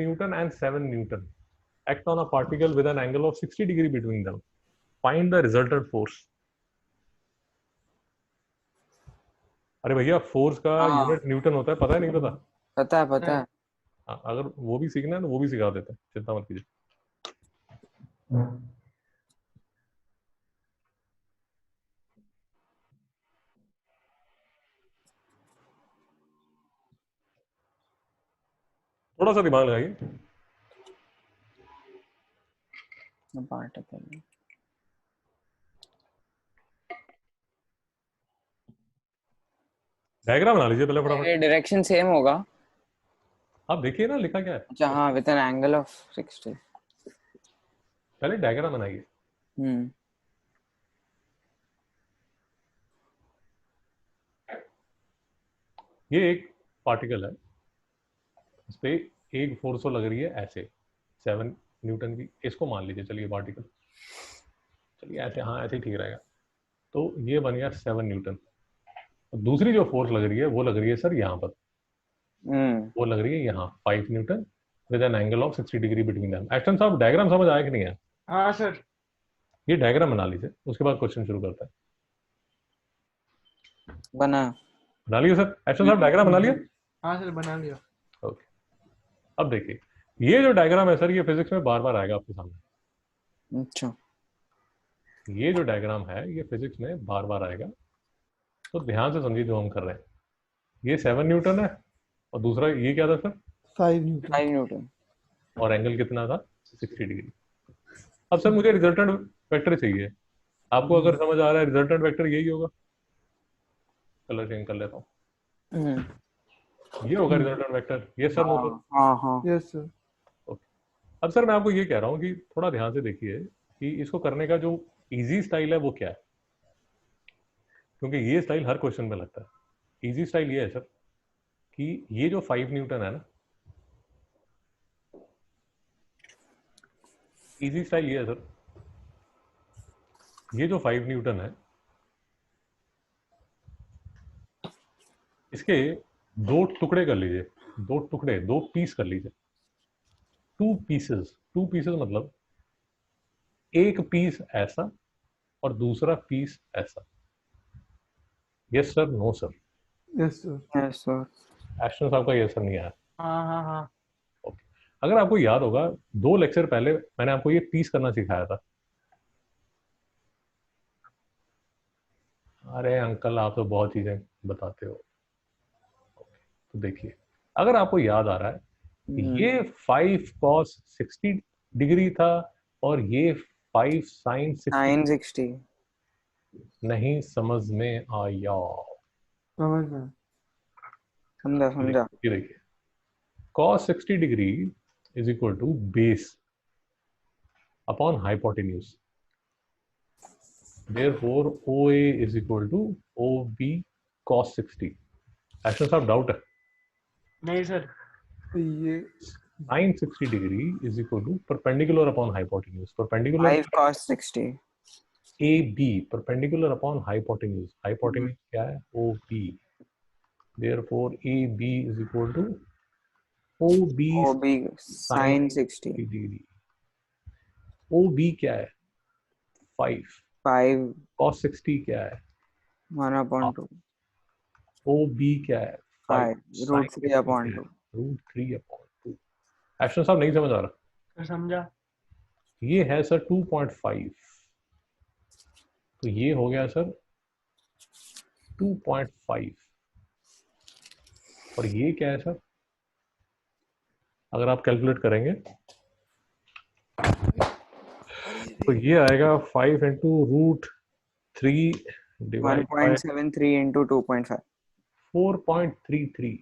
Newton and 7 Newton act on a particle with an angle of 60 degree between them. Find the resultant force. अरे भैया force का unit Newton होता है, पता है नहीं पता? पता है। अगर वो भी सीखना है तो वो भी सिखा देते हैं, चिंता मत कीजिए। थोड़ा सा दिमाग लगाइए। डायग्राम बना लीजिए पहले फटाफट। डायरेक्शन सेम होगा। आप देखिए ना लिखा क्या है। अच्छा हाँ, विद एन एंगल ऑफ 60। पहले डायग्राम बनाइए। ये एक पार्टिकल है, इस पे एक फोर्स लग रही है ऐसे 7 न्यूटन की, इसको मान लीजिए चलिए पार्टिकल, चलिए ऐसे, हाँ ऐसे ही ठीक रहेगा। तो ये बन गया 7 न्यूटन। दूसरी जो फोर्स लग रही है वो लग रही है सर यहाँ पर, वो लग रही है यहाँ 5 Newton with an angle of 60 degree between them. Action साहब डायग्राम समझ आया कि नहीं है? हाँ सर। ये डायग्राम बना लीजिए, उसके बाद क्वेश्चन शुरू करते हैं। बना लिया सर? एक्शन साहब डायग्राम बना लिया? हाँ सर बना लिया। ओके, अब देखिए ये जो डायग्राम है सर, ये फिजिक्स में बार बार आएगा आपके सामने। अच्छा, ये जो डायग्राम है ये फिजिक्स में बार बार आएगा, तो ध्यान से समझिए जो हम कर रहे हैं। ये 7 न्यूटन है और दूसरा ये क्या था सर? 5 न्यूटन। 5 न्यूटन। और एंगल कितना था? 60 डिग्री। अब सर मुझे रिजल्टेंट वेक्टर चाहिए। आपको अगर समझ आ रहा है रिजल्टेंट वेक्टर यही होगा, कलर चेंज कर लेता हूँ, ये होगा रिजल्टेंट वेक्टर। ये सर नो सर? हाँ यस सर। ओके, अब सर मैं आपको ये कह रहा हूँ कि थोड़ा ध्यान से देखिए कि इसको करने का जो इजी स्टाइल है वो क्या है, क्योंकि ये स्टाइल हर क्वेश्चन में लगता है। इजी स्टाइल ये है सर कि ये जो 5 न्यूटन है ना, इजी स्टाइल ये है सर, ये जो 5 न्यूटन है इसके दो टुकड़े कर लीजिए, दो टुकड़े, दो पीस कर लीजिए, 2 पीसेस। 2 पीसेस मतलब एक पीस ऐसा और दूसरा पीस ऐसा। Yes sir? No sir? Yes sir. Yes sir. Action साहब का यस सर नहीं आया। हाँ। ओके, अगर आपको याद होगा 2 लेक्चर पहले मैंने आपको ये पीस करना सिखाया था। अरे अंकल आप तो बहुत चीजें बताते हो। तो देखिए, अगर आपको याद आ रहा है ये 5 cos 60 डिग्री था और ये 5 sin 60। नहीं समझ में आया? समझ में। समझा। ये देखिए, cos 60 degree is equal to base upon hypotenuse. Therefore OA is equal to OB cos 60। Action साहब डाउट है? नहीं सर। ये sin 60 degree is equal to perpendicular upon hypotenuse। perpendicular 5 cos 60। AB perpendicular upon hypotenuse। hypotenuse क्या है? OB। Therefore AB is equal to OB sin 60। Degree. OB क्या है? 5। cos 60 क्या है? 1/2। OB क्या है? 5। √3/2। √3/2। एक्शन साहब नहीं समझ आ रहा? समझा। ये है सर 2.5, तो ये हो गया सर 2.5 और ये क्या है सर? अगर आप कैलकुलेट करेंगे तो ये आएगा 5 इंटू √3 डिवाइड 1.73 into 2.5। 4.33।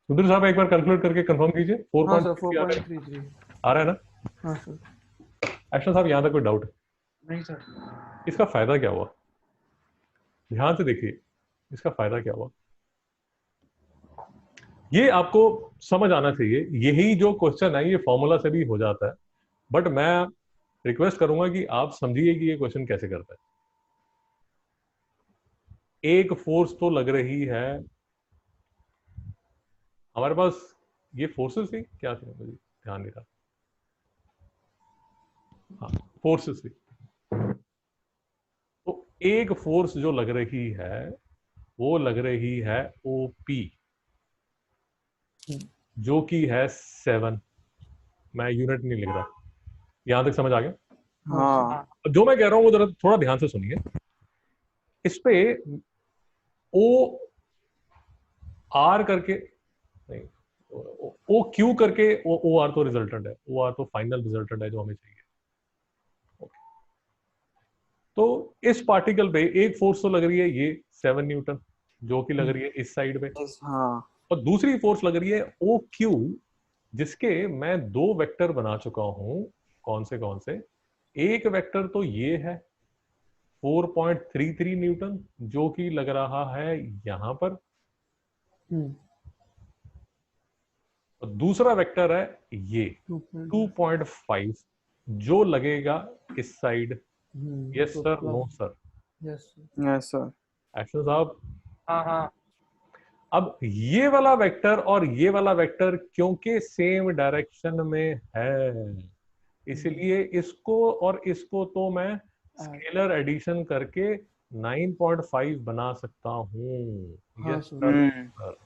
सुधीर साहब एक बार कैलकुलेट करके कंफर्म कीजिए। 4.33 आ रहा है ना? हाँ सर। एक्शन साहब यहाँ तक कोई डाउट है? नहीं सर। इसका फायदा क्या हुआ? ध्यान से देखिए, इसका फायदा क्या हुआ ये आपको समझ आना चाहिए। यही जो क्वेश्चन है ये फॉर्मूला से भी हो जाता है, बट मैं रिक्वेस्ट करूंगा कि आप समझिए कि ये क्वेश्चन कैसे करता है। एक फोर्स तो लग रही है हमारे पास, ये फोर्सेस थी क्या थी, मुझे ध्यान नहीं रहा। हाँ, फोर्सेस थी। तो एक फोर्स जो लग रही है वो लग रही है ओपी, जो कि है 7। मैं यूनिट नहीं लिख रहा, यहां तक समझ आ गया। हाँ जो मैं कह रहा हूं वो जरा थोड़ा ध्यान से सुनिए। इस पे ओ आर करके नहीं, ओ क्यू करके ओ आर तो रिजल्टेंट है, ओ आर तो फाइनल रिजल्टेंट है जो हमें चाहिए। तो इस पार्टिकल पे एक फोर्स तो लग रही है ये 7 न्यूटन, जो कि लग रही है इस साइड पे, हाँ और दूसरी फोर्स लग रही है ओ क्यू, जिसके मैं दो वेक्टर बना चुका हूं। कौन से? एक वेक्टर तो ये है 4.33 न्यूटन, जो कि लग रहा है यहां पर, और दूसरा वेक्टर है ये 2.5, जो लगेगा इस side. Yes sir, no sir? Yes yes sir. Action साहब। हाँ हाँ अब ये वाला वेक्टर और ये वाला वेक्टर क्योंकि सेम डायरेक्शन में है, इसलिए इसको और इसको तो मैं स्केलर एडिशन करके 9.5 बना सकता हूँ। हाँ yes sir. Sir.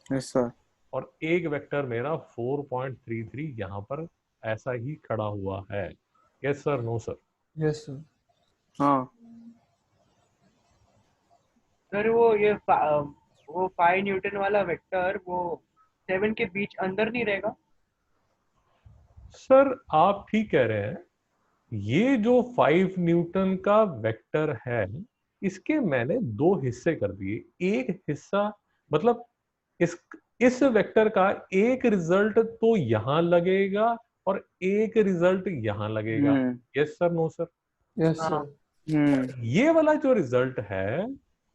Yes sir. और एक वेक्टर मेरा 4.33 यहां पर ऐसा ही खड़ा हुआ है। Yes sir, no sir? Yes sir. हाँ सर वो 5 न्यूटन वाला वेक्टर वो 7 के बीच अंदर नहीं रहेगा? सर आप ठीक कह रहे हैं। ये जो 5 न्यूटन का वेक्टर है, इसके मैंने दो हिस्से कर दिए। एक हिस्सा मतलब इस इस वेक्टर का एक रिजल्ट तो यहां लगेगा और एक रिजल्ट यहां लगेगा। Yes sir, no sir? Yes हाँ सर। ये वाला जो रिजल्ट है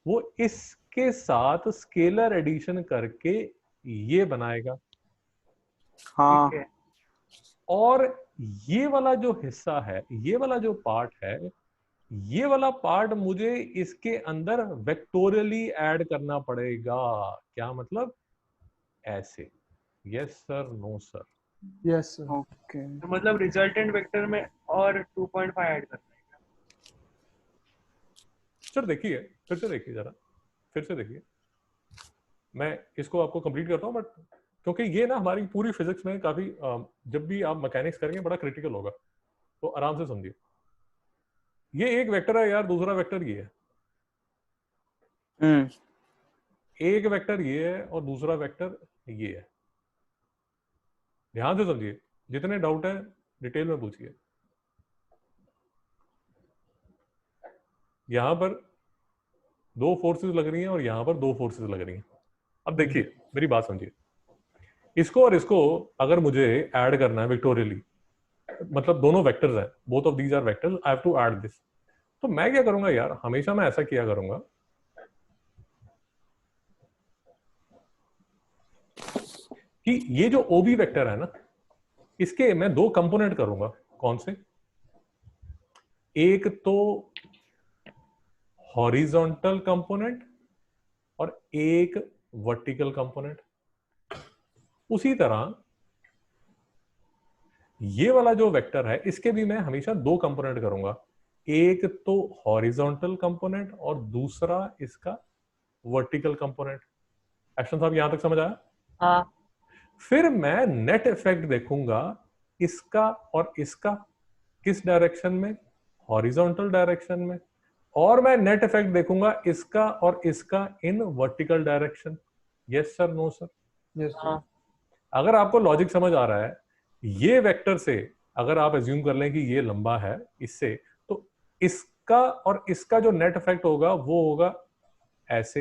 वो इसके साथ स्केलर एडिशन करके ये बनाएगा। हाँ ठीक है। और ये वाला जो हिस्सा है, ये वाला जो पार्ट है, ये वाला पार्ट मुझे इसके अंदर वेक्टोरियली ऐड करना पड़ेगा। क्या मतलब? ऐसे। Yes sir, no sir? Yes sir. Okay. तो मतलब रिजल्टेंट वेक्टर में और 2.5 ऐड करना है क्या? सर देखिए, फिर से देखिए जरा, फिर से देखिए। मैं इसको आपको कंप्लीट करता हूँ, बट क्योंकि ये ना हमारी पूरी फिजिक्स में काफी जब भी आप मैकेनिक्स करेंगे बड़ा क्रिटिकल होगा, तो आराम से समझिए। ये एक वेक्टर है यार, दूसरा वेक्टर ये है। हम्म एक वेक्टर ये है और दूसरा वेक्टर ये है। ध्यान से समझिए, जितने डाउट है डिटेल में पूछिए। यहां पर दो फोर्सेस लग रही हैं और यहां पर दो फोर्सेस लग रही हैं। अब देखिए मेरी बात समझिए, इसको और इसको अगर मुझे ऐड करना है विक्टोरियली, मतलब दोनों वेक्टर्स हैं, both of these are vectors, I have to add this. तो मैं क्या करूंगा यार, हमेशा मैं ऐसा किया करूंगा कि ये जो ओबी वेक्टर है ना, इसके मैं दो कंपोनेंट करूंगा। कौन से? एक तो हॉरिजॉन्टल कंपोनेंट और एक वर्टिकल कंपोनेंट। उसी तरह ये वाला जो वेक्टर है, इसके भी मैं हमेशा दो कंपोनेंट करूंगा। एक तो हॉरिजॉन्टल कंपोनेंट और दूसरा इसका वर्टिकल कंपोनेंट। एक्शन साहब यहां तक समझ आया? हाँ। फिर मैं नेट इफेक्ट देखूंगा इसका और इसका किस डायरेक्शन में, हॉरिजॉन्टल डायरेक्शन में, और मैं नेट इफेक्ट देखूंगा इसका और इसका in vertical direction. Yes sir, no sir? Yes sir. अगर आपको लॉजिक समझ आ रहा है, ये वेक्टर से अगर आप एज्यूम कर लें कि ये लंबा है इससे, तो इसका और इसका जो नेट इफेक्ट होगा वो होगा ऐसे।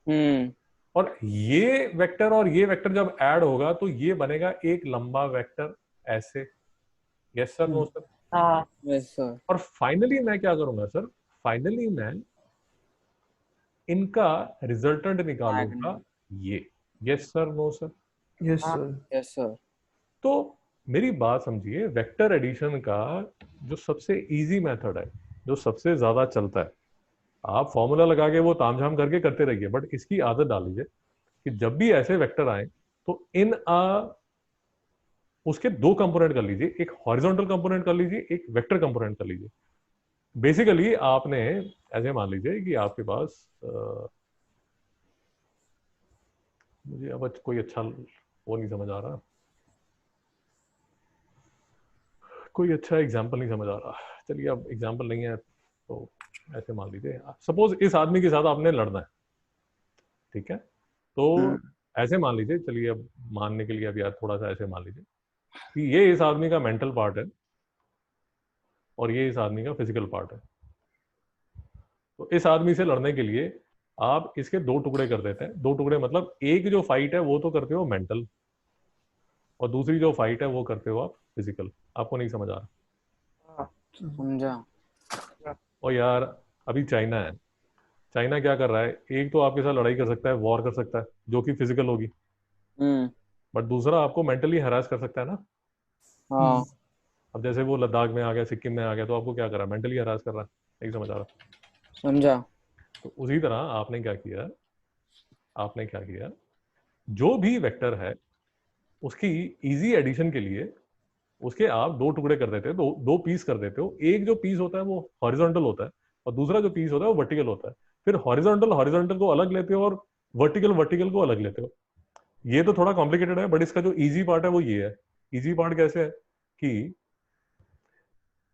हम्म और ये वेक्टर और ये वेक्टर जब ऐड होगा तो ये बनेगा एक लंबा वेक्टर ऐसे। Yes sir, no sir? हाँ। Yes sir. और फाइनली मैं क्या करूंगा सर? फाइनली मैं इनका रिजल्टेंट निकालूंगा ये। Yes sir, no sir? Yes sir. Yes sir. तो मेरी बात समझिए, वेक्टर एडिशन का जो सबसे इजी मेथड है, जो सबसे ज्यादा चलता है, आप फॉर्मूला लगा के वो तामझाम करके करते रहिए, बट इसकी आदत डाल लीजिए कि जब भी ऐसे वेक्टर आए तो उसके दो कंपोनेंट कर लीजिए, एक हॉरिजॉन्टल कंपोनेंट कर लीजिए, एक वेक्टर कंपोनेंट कर लीजिए। बेसिकली आपने ऐसे मान लीजिए कि आपके पास मुझे अब कोई अच्छा वो नहीं समझ आ रहा, कोई अच्छा एग्जाम्पल नहीं समझ आ रहा। चलिए अब एग्जाम्पल नहीं है तो ऐसे मान लीजिए, सपोज इस आदमी के साथ आपने लड़ना है, ठीक है? तो ऐसे मान लीजिए, चलिए अब मानने के लिए अब यार थोड़ा सा ऐसे मान लीजिए कि ये इस आदमी का मेंटल पार्ट है और ये इस आदमी का फिजिकल पार्ट है। तो इस आदमी से लड़ने के लिए आप इसके दो टुकड़े कर देते हैं। दो टुकड़े मतलब एक जो फाइट है वो तो करते हो मेंटल, और दूसरी जो फाइट है वो करते हो आप फिजिकल। आपको नहीं समझ आ रहा? हाँ, समझा। और यार अभी चाइना है, चाइना क्या कर रहा है, एक तो आपके साथ लड़ाई कर सकता है, वॉर कर सकता है जो कि फिजिकल होगी, हम्म। बट दूसरा आपको मेंटली हरास कर सकता है ना। हाँ, अब जैसे वो लद्दाख में आ गया, सिक्किम में आ गया, तो आपको क्या कर रहा है, मेंटली हरास कर रहा है। नहीं समझ आ रहा? समझा। तो उसी तरह आपने क्या किया, आपने क्या किया, जो भी वेक्टर है उसकी इजी एडिशन के लिए उसके आप दो टुकड़े कर देते हो, दो दो पीस कर देते हो। एक जो पीस होता है वो हॉरिजॉन्टल होता है और दूसरा जो पीस होता है वो वर्टिकल होता है। फिर हॉरिजॉन्टल हॉरिजॉन्टल को अलग लेते हो और वर्टिकल वर्टिकल को अलग लेते हो। ये तो थोड़ा कॉम्प्लिकेटेड है, बट इसका जो इजी पार्ट है वो ये है। इजी पार्ट कैसे है कि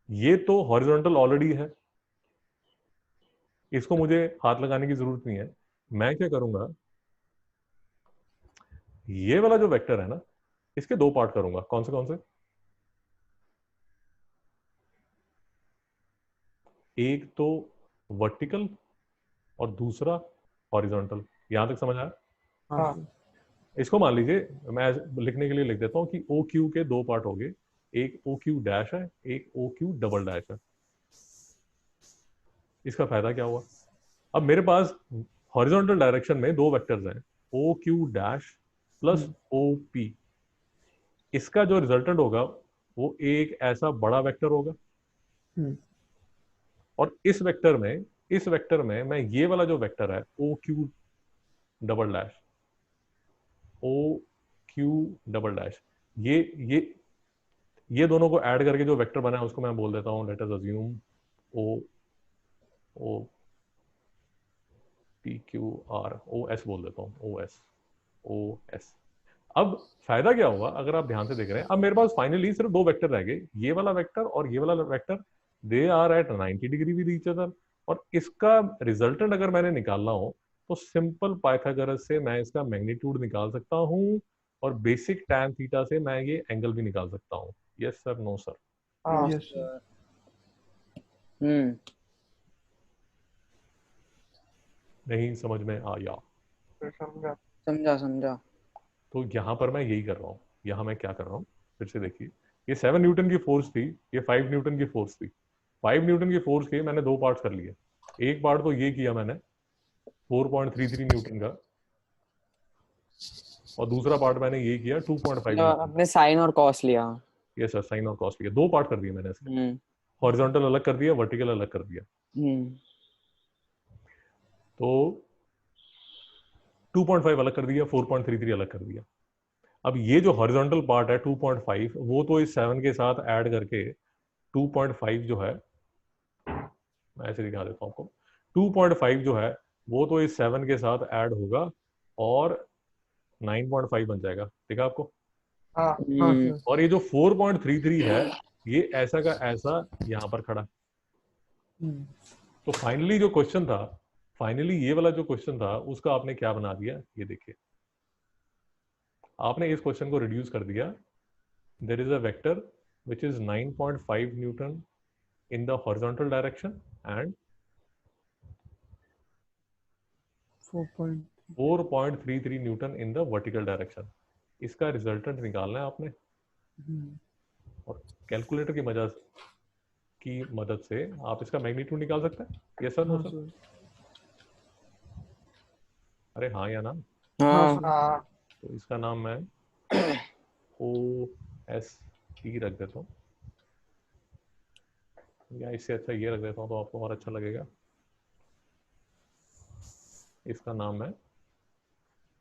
ये तो हॉरिजॉन्टल ऑलरेडी है, इसको मुझे हाथ लगाने की जरूरत नहीं है। मैं क्या करूंगा, ये वाला जो वेक्टर है ना, इसके दो पार्ट करूंगा। कौन से? एक तो वर्टिकल और दूसरा हॉरिजॉन्टल। यहां तक समझ आया? हाँ, इसको मान लीजिए, मैं लिखने के लिए लिख देता हूं कि ओ क्यू के दो पार्ट हो गए, एक ओ क्यू डैश है, एक ओ क्यू डबल डैश है। इसका फायदा क्या हुआ, अब मेरे पास हॉरिजॉन्टल डायरेक्शन में दो वेक्टर्स हैं, O Q dash plus O P. इसका जो रिजल्टेंट होगा वो एक ऐसा बड़ा वेक्टर होगा। और इस वेक्टर में मैं ये वाला जो वेक्टर है O Q double dash, O Q double dash, ये ये ये दोनों को ऐड करके जो वेक्टर बना है उसको मैं बोल देता हूँ, let us assume O O P Q R O S बोल देता हूँ, ओ एस। अब फायदा क्या हुआ, अगर आप ध्यान से देख रहे हैं, अब मेरे पास फाइनली सिर्फ दो वेक्टर रह गए, ये वाला वेक्टर और ये वाला vector. They are at 90 degree with each other. और इसका रिजल्टेंट अगर मैंने निकालना हो तो सिंपल पाइथागोरस से मैं इसका मैग्नीट्यूड निकाल सकता हूँ, और बेसिक टैन थीटा से मैं ये एंगल भी निकाल सकता हूँ। Yes sir, no sir? हाँ, यस सर। हम्म। नहीं समझ में आया? फिर समझा। समझा समझा। तो यहाँ पर मैं यही कर रहा हूँ। यहाँ मैं क्या कर रहा हूँ, फिर से देखिए, ये 7 न्यूटन की फोर्स थी, ये 5 न्यूटन की फोर्स थी। 5 न्यूटन की फोर्स के मैंने दो पार्ट्स कर लिए। एक पार्ट तो ये किया मैंने 4.33 न्यूटन का, और दूसरा पार्ट मैंने ये किया 2.5 मतलब न्यूटन का। अपने साइन और कॉस लिया। ये सर साइन और कॉस लिया, दो पार्ट कर दिए मैंने इसके। हम्म। हॉरिजॉन्टल अलग कर दिया, वर्टिकल अलग कर दिया। हम्म। तो 2.5 अलग कर दिया, 4.33 अलग कर दिया। अब ये जो हॉरिजॉन्टल पार्ट है 2.5, वो तो इस 7 के साथ ऐड करके 2.5 जो है, मैं ऐसे दिखा देता हूँ आपको, 2.5 जो है वो तो इस 7 के साथ ऐड होगा और 9.5 बन जाएगा। देखा आपको? हाँ, और ये जो 4.33 है ये ऐसा का ऐसा यहाँ पर खड़ा। तो फाइनली जो क्वेश्चन था, फाइनली ये वाला जो क्वेश्चन था उसका आपने क्या बना दिया, ये देखिए, आपने इस क्वेश्चन को रिड्यूस कर दिया। There is a vector which is 9.5 Newton in the horizontal direction and 4.33 Newton in the vertical direction। इसका रिजल्टेंट निकालना है आपने, और कैलकुलेटर की मदद से आप इसका मैग्नीट्यूड निकाल सकते हैं। Yes sir, no sir? अरे हाँ या ना? हाँ। हाँ, तो इसका नाम मैं ओ एस टी रख देता हूँ, या इससे अच्छा ये रख देता हूँ तो आपको और अच्छा लगेगा। इसका नाम मैं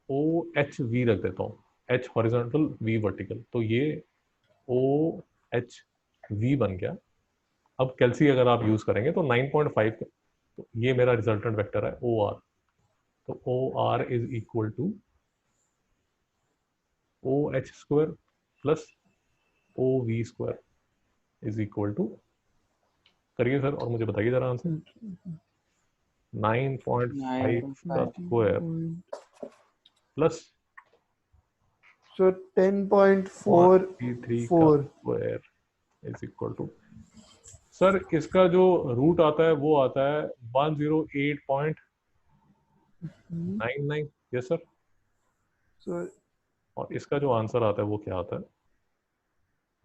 ओ एच वी रख देता हूँ। एच हॉरिजॉन्टल वी वर्टिकल, तो ये ओ एच वी बन गया। अब कैल्सी अगर आप यूज करेंगे तो 9.5, तो ये मेरा रिजल्टेंट वेक्टर है ओ आर। तो O R is equal to O H square plus O V square is equal to, करिए सर और मुझे बताइए जरा आंसर। 9.5 का 9.5 स्क्वायर प्लस So 10.44 133 का square is equal to, sir इसका जो रूट आता है वो आता है 108.99। Yes sir. So और इसका जो आंसर आता है वो क्या आता है?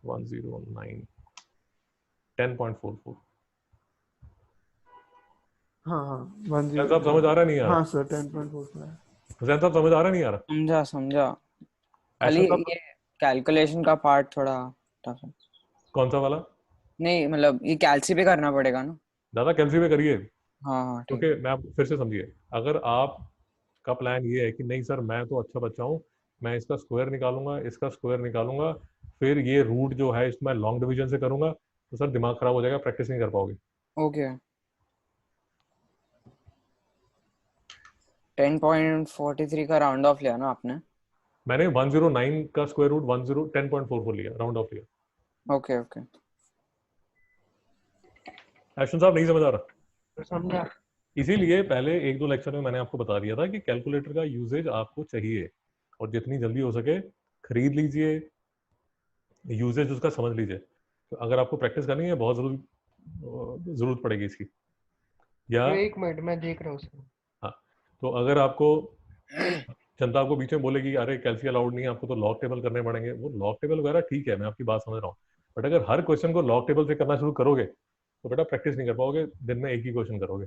109 10.44। हाँ हुसैन साहब समझ आ रहा नहीं आ रहा? हाँ सर 10.44 है। हुसैन साहब समझ आ रहा नहीं आ रहा? समझा समझा। खाली ऐसा ये कैलकुलेशन का पार्ट थोड़ा टफ है। कौन सा वाला? नहीं मतलब ये कैल्सी पे करना पड़ेगा ना। ज्यादा कैल्सी में करिए, हाँ हाँ ठीक क्योंकि मैं आप फिर से समझिए, अगर आप का प्लान ये है कि नहीं सर मैं तो अच्छा बच्चा हूँ, मैं इसका स्क्वायर निकालूंगा, इसका स्क्वायर निकालूंगा, फिर ये रूट जो है इसको मैं लॉन्ग डिवीजन से करूंगा, तो सर दिमाग खराब हो जाएगा, प्रैक्टिस नहीं कर पाओगे। ओके। 10.43 का राउंड ऑफ लिया ना आपने? मैंने 109 का स्क्वायर रूट 10.44 लिया, राउंड ऑफ लिया। Okay okay. एक्शन साहब नहीं समझ आ रहा? तो समझा। इसीलिए पहले एक दो लेक्चर में मैंने आपको बता दिया था कि कैलकुलेटर का यूजेज आपको चाहिए, और जितनी जल्दी हो सके खरीद लीजिए, यूजेज उसका समझ लीजिए। तो अगर आपको प्रैक्टिस करनी है बहुत जरूरत पड़ेगी इसकी, या तो 1 मिनट मैं देख रहा हूँ सर। हाँ, तो अगर आपको जनता आपको बीच में बोलेगी अरे कैल्सी अलाउड नहीं है आपको तो लॉग टेबल करने पड़ेंगे, वो लॉग टेबल वगैरह ठीक है, मैं आपकी बात समझ रहा हूँ, बट अगर हर क्वेश्चन को लॉग टेबल से करना शुरू करोगे तो बेटा प्रैक्टिस नहीं कर पाओगे, दिन में एक ही क्वेश्चन करोगे।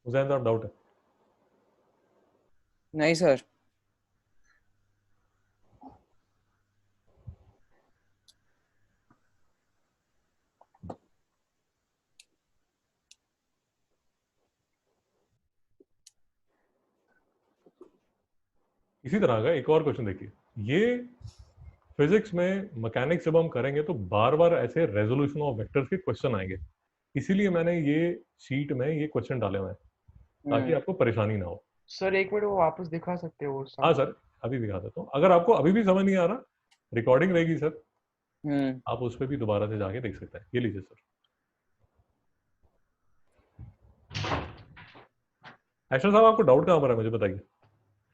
हुसैन साहब डाउट है? नहीं सर। इसी तरह का एक और क्वेश्चन देखिए, ये फिजिक्स में मैकेनिक्स जब हम करेंगे तो बार बार ऐसे रेजोल्यूशन ऑफ वेक्टर्स के क्वेश्चन आएंगे, इसीलिए मैंने ये शीट में ये क्वेश्चन डाले हुए हैं ताकि आपको परेशानी ना हो। सर 1 मिनट वो वापस दिखा सकते हो वो हाँ सब? सर, अभी दिखा देता हूँ, अगर आपको अभी भी समझ नहीं आ रहा रिकॉर्डिंग रहेगी सर, हम्म। आप उस पर भी दोबारा से जाके देख सकते हैं। ये लीजिए सर। एक्शन साहब आपको डाउट कहाँ पर है मुझे बताइए।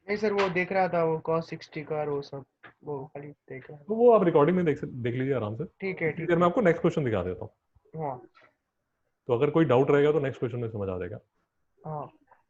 नहीं सर वो देख रहा था वो cos 60 का और वो सब, वो खाली देख रहा था। तो वो आप रिकॉर्डिंग में देख लीजिए आराम से। ठीक है इतनी ठीक देर में है। आपको नेक्स्ट क्वेश्चन दिखा देता हूँ, हाँ तो अगर कोई डाउट रहेगा तो नेक्स्ट क्वेश्चन में समझ आ जाएगा। हाँ